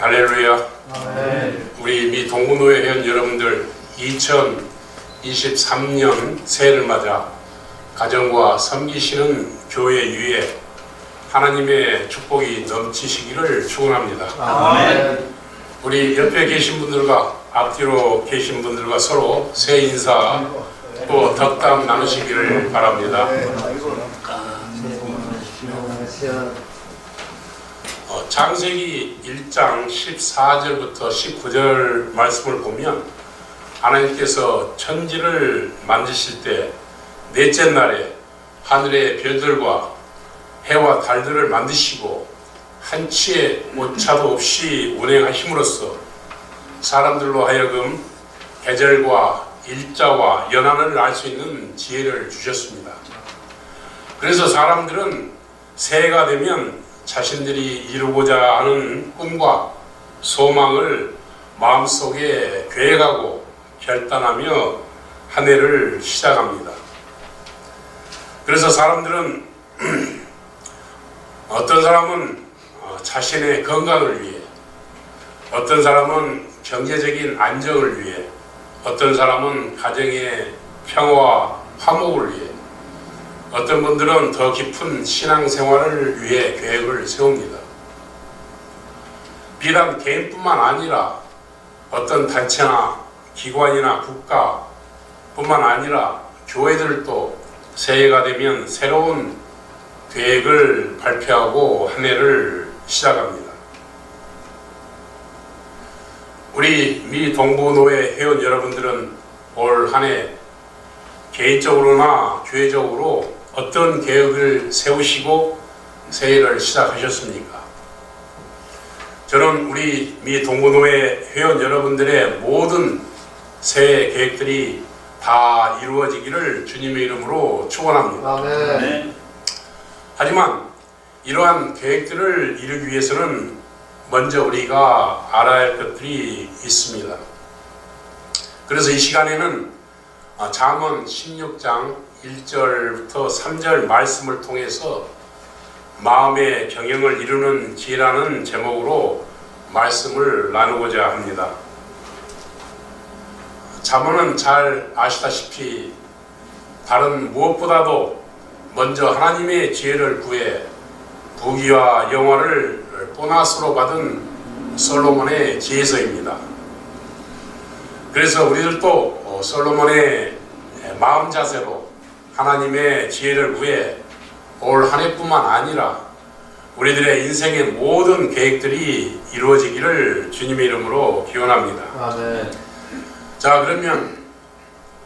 할렐루야. 아멘. 우리 미 동부노회 회원 여러분들 2023년 새해를 맞아 가정과 섬기시는 교회 위에 하나님의 축복이 넘치시기를 축원합니다. 아멘. 우리 옆에 계신 분들과 앞뒤로 계신 분들과 서로 새해 인사 또 덕담 나누시기를 바랍니다. 창세기 1장 14절부터 19절 말씀을 보면 하나님께서 천지를 만드실 때 넷째 날에 하늘의 별들과 해와 달들을 만드시고 한치의 오차도 없이 운행하심으로써 사람들로 하여금 계절과 일자와 연한을 알 수 있는 지혜를 주셨습니다. 그래서 사람들은 새해가 되면 자신들이 이루고자 하는 꿈과 소망을 마음속에 계획하고 결단하며 한 해를 시작합니다. 그래서 사람들은 어떤 사람은 자신의 건강을 위해, 어떤 사람은 경제적인 안정을 위해, 어떤 사람은 가정의 평화와 화목을 위해, 어떤 분들은 더 깊은 신앙생활을 위해 계획을 세웁니다. 비단 개인뿐만 아니라 어떤 단체나 기관이나 국가뿐만 아니라 교회들도 새해가 되면 새로운 계획을 발표하고 한 해를 시작합니다. 우리 미 동부노회 회원 여러분들은 올 한 해 개인적으로나 교회적으로 어떤 계획을 세우시고 새해를 시작하셨습니까? 저는 우리 미 동부노회 회원 여러분들의 모든 새해 계획들이 다 이루어지기를 주님의 이름으로 축원합니다. 아멘. 하지만 이러한 계획들을 이루기 위해서는 먼저 우리가 알아야 할 것들이 있습니다. 그래서 이 시간에는 잠언 16장 1절부터 3절 말씀을 통해서 마음의 경영을 이루는 지혜라는 제목으로 말씀을 나누고자 합니다. 잠언은 잘 아시다시피 다른 무엇보다도 먼저 하나님의 지혜를 구해 부귀와 영화를 보너스로 받은 솔로몬의 지혜서입니다. 그래서 우리들도 솔로몬의 마음 자세로 하나님의 지혜를 구해 올 한 해뿐만 아니라 우리들의 인생의 모든 계획들이 이루어지기를 주님의 이름으로 기원합니다. 아멘. 자, 그러면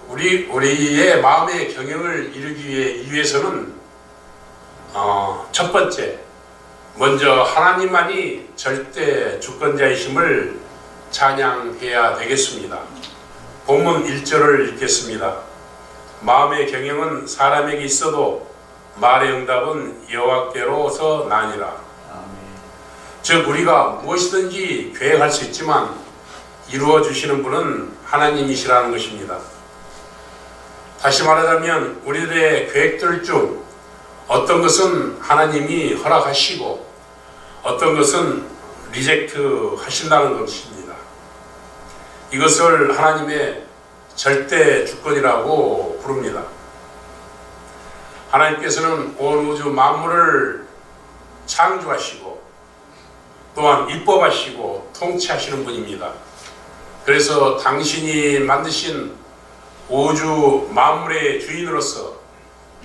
우리의 마음의 경영을 이루기 위해서는 첫 번째, 먼저 하나님만이 절대 주권자이심을 찬양해야 되겠습니다. 본문 1절을 읽겠습니다. 마음의 경영은 사람에게 있어도 말의 응답은 여호와께로서 나니라. 즉 우리가 무엇이든지 계획할 수 있지만 이루어 주시는 분은 하나님이시라는 것입니다. 다시 말하자면 우리들의 계획들 중 어떤 것은 하나님이 허락하시고 어떤 것은 리젝트 하신다는 것입니다. 이것을 하나님의 절대 주권이라고 부릅니다. 하나님께서는 온 우주 만물을 창조하시고 또한 입법하시고 통치하시는 분입니다. 그래서 당신이 만드신 우주 만물의 주인으로서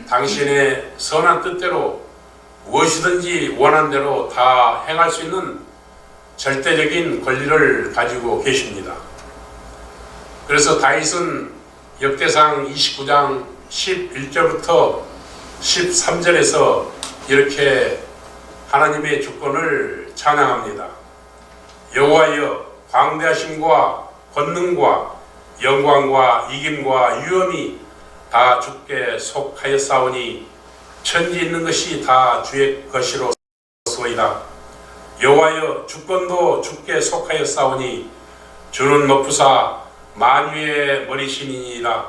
당신의 선한 뜻대로 무엇이든지 원하는 대로 다 행할 수 있는 절대적인 권리를 가지고 계십니다. 그래서 다윗은 역대상 29장 11절부터 13절에서 이렇게 하나님의 주권을 찬양합니다. 여호와여, 광대하심과 권능과 영광과 이김과 유엄이 다 주께 속하였사오니 천지 있는 것이 다 주의 것이로소이다. 여호와여, 주권도 주께 속하였사오니 주는 높으사 만유의 머리시니이다.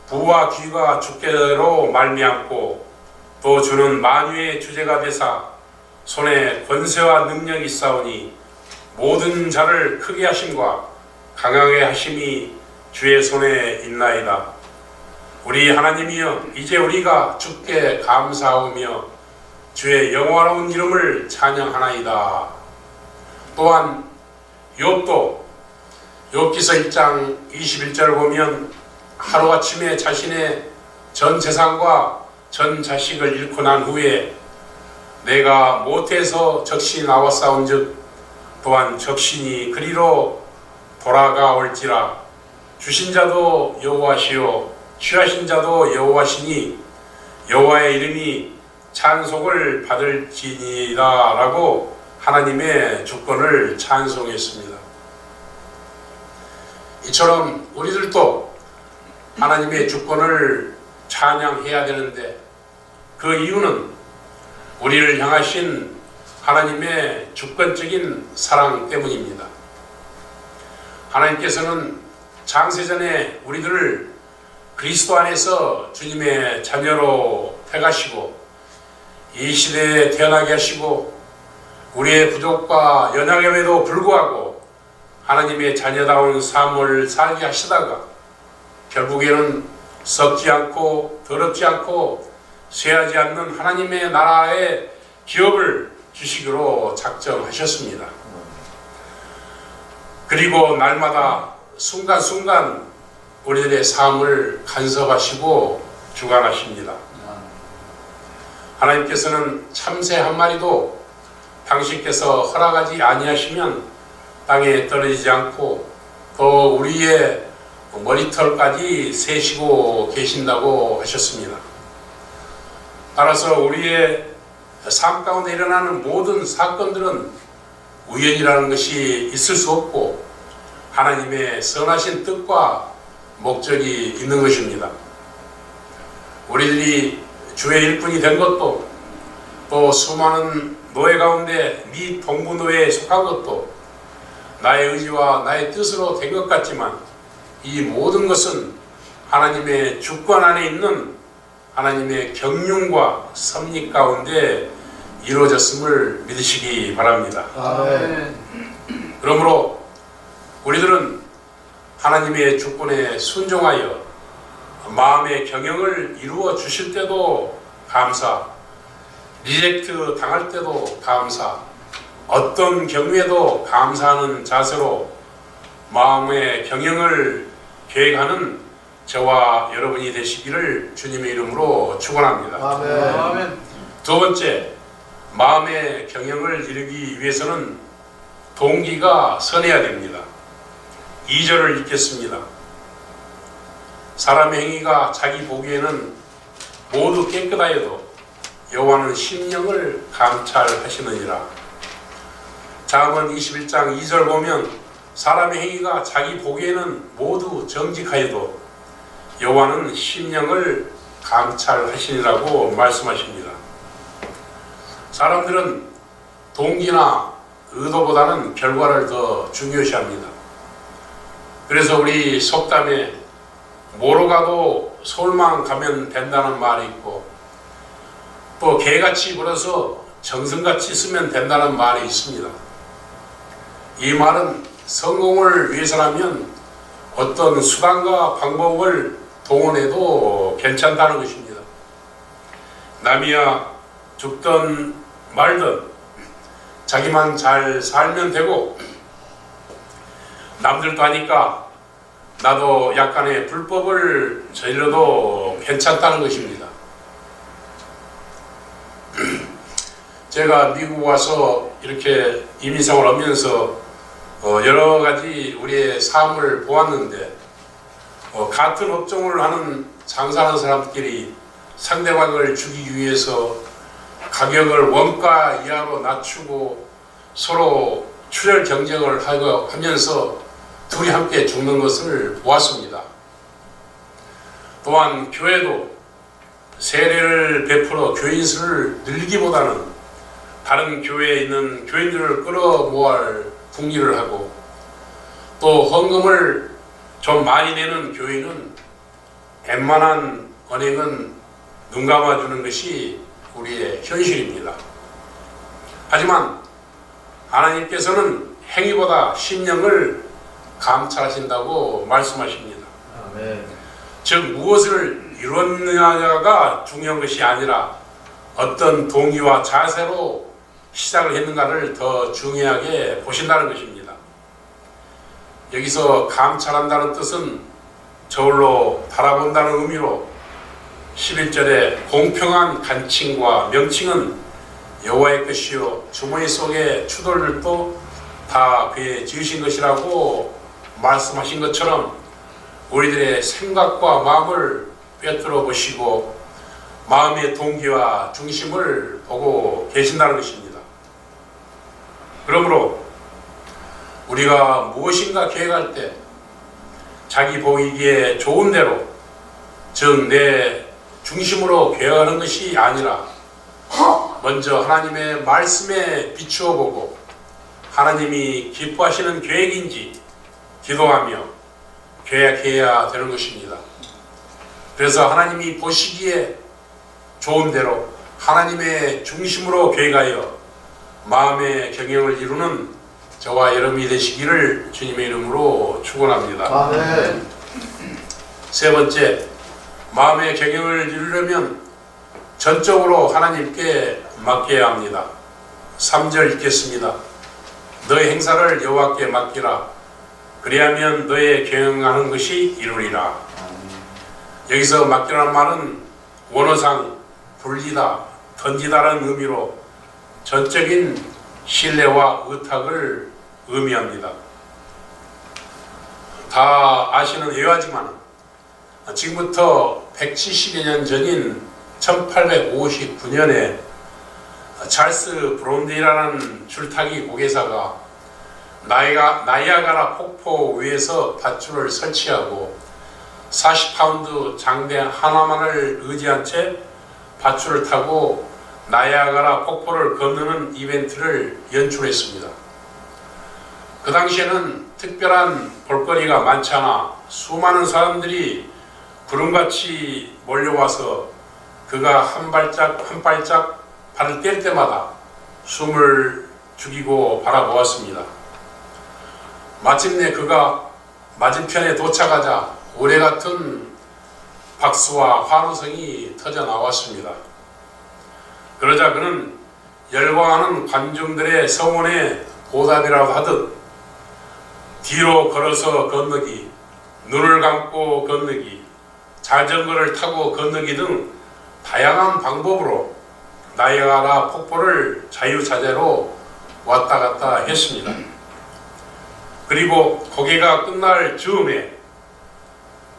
부와 귀가 주께로 말미암고 또 주는 만유의 주제가 되사 손에 권세와 능력이 있사오니 모든 자를 크게 하심과 강하게 하심이 주의 손에 있나이다. 우리 하나님이여, 이제 우리가 주께 감사하오며 주의 영화로운 이름을 찬양하나이다. 또한 욥기서 1장 21절을 보면 하루아침에 자신의 전 재산과 전 자식을 잃고 난 후에 내가 못해서 적신이 나왔사온즉 또한 적신이 그리로 돌아가올지라. 주신 자도 여호와시요 취하신 자도 여호와시니 여호와의 이름이 찬송을 받을지니이다 라고 하나님의 주권을 찬송했습니다. 이처럼 우리들도 하나님의 주권을 찬양해야 되는데 그 이유는 우리를 향하신 하나님의 주권적인 사랑 때문입니다. 하나님께서는 창세전에 우리들을 그리스도 안에서 주님의 자녀로 택하시고 이 시대에 태어나게 하시고 우리의 부족과 연약함에도 불구하고 하나님의 자녀다운 삶을 살게 하시다가 결국에는 썩지 않고 더럽지 않고 쇠하지 않는 하나님의 나라의 기업을 주시기로 작정하셨습니다. 그리고 날마다 순간순간 우리들의 삶을 간섭하시고 주관하십니다. 하나님께서는 참새 한 마리도 당신께서 허락하지 아니하시면 땅에 떨어지지 않고 또 우리의 머리털까지 세시고 계신다고 하셨습니다. 따라서 우리의 삶 가운데 일어나는 모든 사건들은 우연이라는 것이 있을 수 없고 하나님의 선하신 뜻과 목적이 있는 것입니다. 우리들이 주의 일꾼이 된 것도 또 수많은 노예 가운데 미 동부노예에 속한 것도 나의 의지와 나의 뜻으로 된 것 같지만 이 모든 것은 하나님의 주권 안에 있는 하나님의 경륜과 섭리 가운데 이루어졌음을 믿으시기 바랍니다. 아멘. 그러므로 우리들은 하나님의 주권에 순종하여 마음의 경영을 이루어 주실 때도 감사, 리젝트 당할 때도 감사, 어떤 경우에도 감사하는 자세로 마음의 경영을 계획하는 저와 여러분이 되시기를 주님의 이름으로 축원합니다. 아멘. 두 번째, 마음의 경영을 이루기 위해서는 동기가 선해야 됩니다. 2절을 읽겠습니다. 사람의 행위가 자기 보기에는 모두 깨끗하여도 여호와는 심령을 감찰하시느니라. 잠언 21장 2절 보면 사람의 행위가 자기 보기에는 모두 정직하여도 여호와는 심령을 감찰하시니라고 말씀하십니다. 사람들은 동기나 의도보다는 결과를 더 중요시합니다. 그래서 우리 속담에 뭐로 가도 서울만 가면 된다는 말이 있고 또 개같이 굴어서 정성같이 쓰면 된다는 말이 있습니다. 이 말은 성공을 위해서라면 어떤 수단과 방법을 동원해도 괜찮다는 것입니다. 남이야 죽든 말든 자기만 잘 살면 되고 남들도 하니까 나도 약간의 불법을 저질러도 괜찮다는 것입니다. 제가 미국 와서 이렇게 이민생활을 하면서 여러 가지 우리의 삶을 보았는데 같은 업종을 하는 장사하는 사람들끼리 상대방을 죽이기 위해서 가격을 원가 이하로 낮추고 서로 출혈 경쟁을 하면서 둘이 함께 죽는 것을 보았습니다. 또한 교회도 세례를 베풀어 교인 수를 늘리기보다는 다른 교회에 있는 교인들을 끌어모을 궁리를 하고 또 헌금을 좀 많이 내는 교인은 웬만한 언행은 눈 감아주는 것이 우리의 현실입니다. 하지만 하나님께서는 행위보다 심령을 감찰하신다고 말씀하십니다. 아멘. 즉 무엇을 이뤘느냐가 중요한 것이 아니라 어떤 동기와 자세로 시작을 했는가를 더 중요하게 보신다는 것입니다. 여기서 감찰한다는 뜻은 저울로 바라본다는 의미로 11절에 공평한 간칭과 명칭은 여호와의 것이요 주머니 속의 추돌들도 다 그의 지으신 것이라고 말씀하신 것처럼 우리들의 생각과 마음을 꿰뚫어 보시고 마음의 동기와 중심을 보고 계신다는 것입니다. 그러므로 우리가 무엇인가 계획할 때 자기 보이기에 좋은 대로, 즉 내 중심으로 계획하는 것이 아니라 먼저 하나님의 말씀에 비추어 보고 하나님이 기뻐하시는 계획인지 기도하며 계획해야 되는 것입니다. 그래서 하나님이 보시기에 좋은 대로 하나님의 중심으로 계획하여 마음의 경영을 이루는 저와 여러분이 되시기를 주님의 이름으로 축원합니다. 아멘. 세 번째, 마음의 경영을 이루려면 전적으로 하나님께 맡겨야 합니다. 3절 읽겠습니다. 너의 행사를 여호와께 맡기라. 그리하면 너의 경영하는 것이 이루리라. 여기서 맡기라는 말은 원어상 불리다, 던지다라는 의미로 전적인 신뢰와 의탁을 의미합니다. 다 아시는 예화지만 지금부터 170여 년 전인 1859년에 찰스 브론데이라는 줄타기 고개사가 나이아가라 폭포 위에서 밧줄을 설치하고 40파운드 장대 하나만을 의지한 채 밧줄을 타고 나이아가라 폭포를 건너는 이벤트를 연출했습니다. 그 당시에는 특별한 볼거리가 많지 않아 수많은 사람들이 구름같이 몰려와서 그가 한 발짝 발을 뗄 때마다 숨을 죽이고 바라보았습니다. 마침내 그가 맞은편에 도착하자 우레같은 박수와 환호성이 터져 나왔습니다. 그러자 그는 열광하는 관중들의 성원에 보답이라고 하듯 뒤로 걸어서 건너기, 눈을 감고 건너기, 자전거를 타고 건너기 등 다양한 방법으로 나이아가라 폭포를 자유자재로 왔다 갔다 했습니다. 그리고 고개가 끝날 즈음에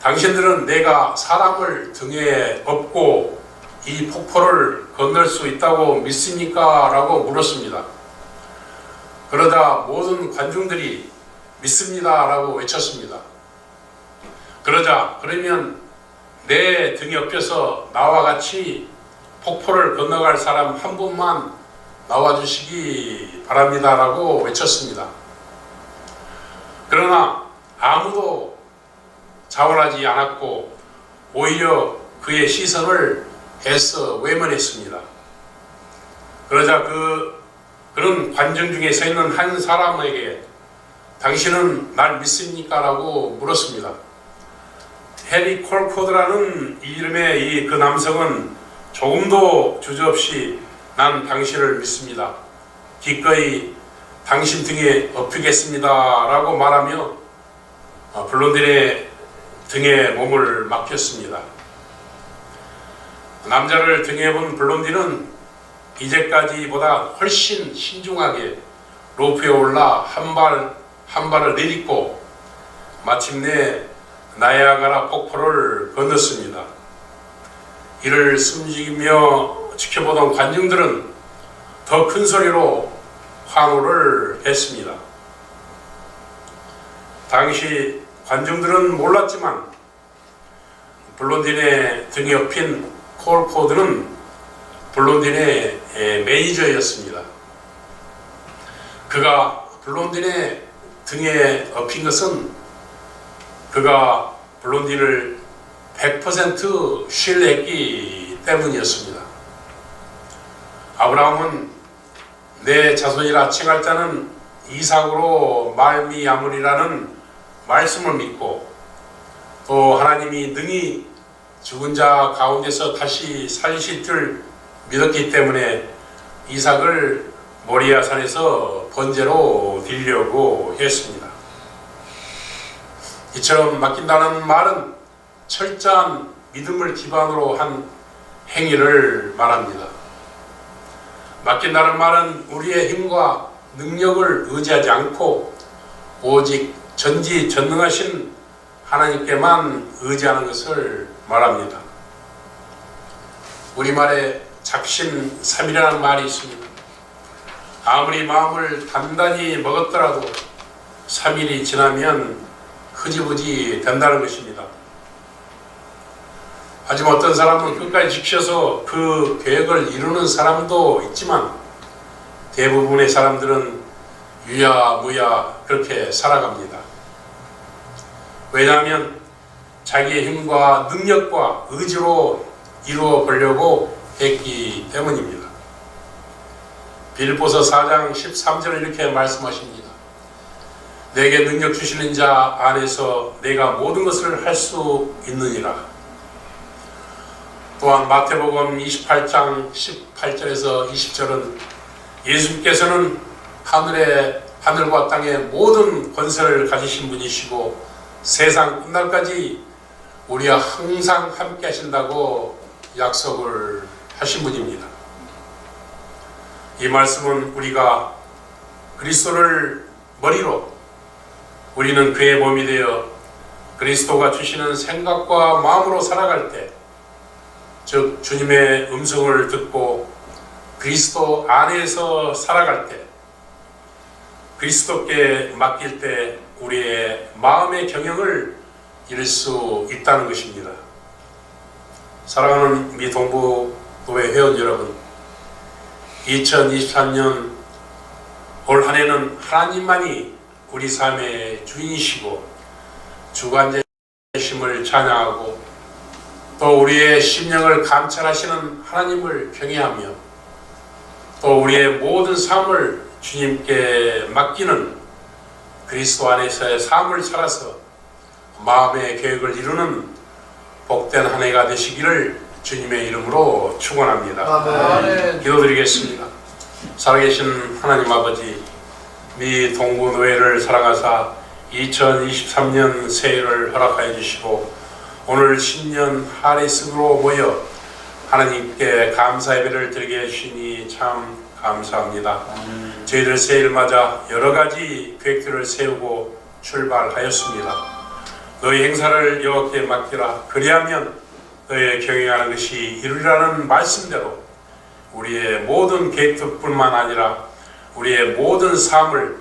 당신들은 내가 사람을 등에 업고 이 폭포를 건널 수 있다고 믿습니까? 라고 물었습니다. 그러자 모든 관중들이 믿습니다 라고 외쳤습니다. 그러자 그러면 내 등에 업혀서 나와 같이 폭포를 건너갈 사람 한 분만 나와주시기 바랍니다 라고 외쳤습니다. 그러나 아무도 자원하지 않았고 오히려 그의 시선을 애써 외면했습니다. 그러자 그런 관중 중에 서 있는 한 사람에게 당신은 날 믿습니까? 라고 물었습니다. 해리 콜코드라는 이름의 그 남성은 조금도 주저없이 난 당신을 믿습니다. 기꺼이 당신 등에 업히겠습니다 라고 말하며 블론딘의 등에 몸을 맡겼습니다. 남자를 등에 본 블론딘은 이제까지보다 훨씬 신중하게 로프에 올라 한 발을 내딛고 마침내 나이아가라 폭포를 건넜습니다. 이를 숨지며 지켜보던 관중들은 더 큰 소리로 환호를 했습니다. 당시 관중들은 몰랐지만 블론딘의 등에 업힌 콜코드는 블론딘의 매니저였습니다. 그가 블론딘의 등에 업힌 것은 그가 블론딘을 100% 신뢰했기 때문이었습니다. 아브라함은 내 자손이라 칭할 자는 이삭으로 말미암으리라는 말씀을 믿고 또 하나님이 능히 죽은 자 가운데서 다시 살리실 줄 믿었기 때문에 이삭을 모리아 산에서 번제로 드리려고 했습니다. 이처럼 맡긴다는 말은 철저한 믿음을 기반으로 한 행위를 말합니다. 맡긴다는 말은 우리의 힘과 능력을 의지하지 않고 오직 전지전능하신 하나님께만 의지하는 것을 말합니다. 우리말에 작심삼일이라는 말이 있습니다. 아무리 마음을 단단히 먹었더라도 3일이 지나면 흐지부지 된다는 것입니다. 하지만 어떤 사람은 끝까지 지켜서 그 계획을 이루는 사람도 있지만 대부분의 사람들은 유야무야 그렇게 살아갑니다. 왜냐하면 자기의 힘과 능력과 의지로 이루어 보려고 했기 때문입니다. 빌립보서 4장 13절에 이렇게 말씀하십니다. 내게 능력 주시는 자 안에서 내가 모든 것을 할 수 있느니라. 또한 마태복음 28장 18절에서 20절은 예수님께서는 하늘과 땅의 모든 권세를 가지신 분이시고 세상 끝날까지 우리와 항상 함께 하신다고 약속을 하신 분입니다. 이 말씀은 우리가 그리스도를 머리로 우리는 그의 몸이 되어 그리스도가 주시는 생각과 마음으로 살아갈 때, 즉 주님의 음성을 듣고 그리스도 안에서 살아갈 때, 그리스도께 맡길 때 우리의 마음의 경영을 잃을 수 있다는 것입니다. 사랑하는 미동부교회 회원 여러분, 2023년 올 한 해는 하나님만이 우리 삶의 주인이시고 주관자심을 찬양하고 또 우리의 심령을 감찰하시는 하나님을 경외하며 또 우리의 모든 삶을 주님께 맡기는 그리스도 안에서의 삶을 살아서 마음의 계획을 이루는 복된 한 해가 되시기를 주님의 이름으로 축원합니다. 아멘. 기도드리겠습니다. 살아계신 하나님 아버지, 미 동부노회를 사랑하사 2023년 새해를 허락하여 주시고 오늘 신년 하례식으로 모여 하나님께 감사 예배를 드리게 해주시니 참 감사합니다. 저희들 새해를 맞아 여러 가지 계획들을 세우고 출발하였습니다. 너희 행사를 여호와께 맡기라. 그리하면 너희의 경영하는 것이 이루리라는 말씀대로 우리의 모든 계획뿐만 아니라 우리의 모든 삶을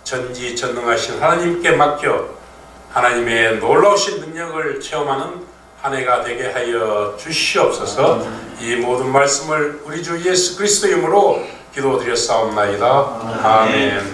전지전능하신 하나님께 맡겨 하나님의 놀라우신 능력을 체험하는 한 해가 되게 하여 주시옵소서. 이 모든 말씀을 우리 주 예수 그리스도 이름으로 기도드렸사옵나이다. 아멘.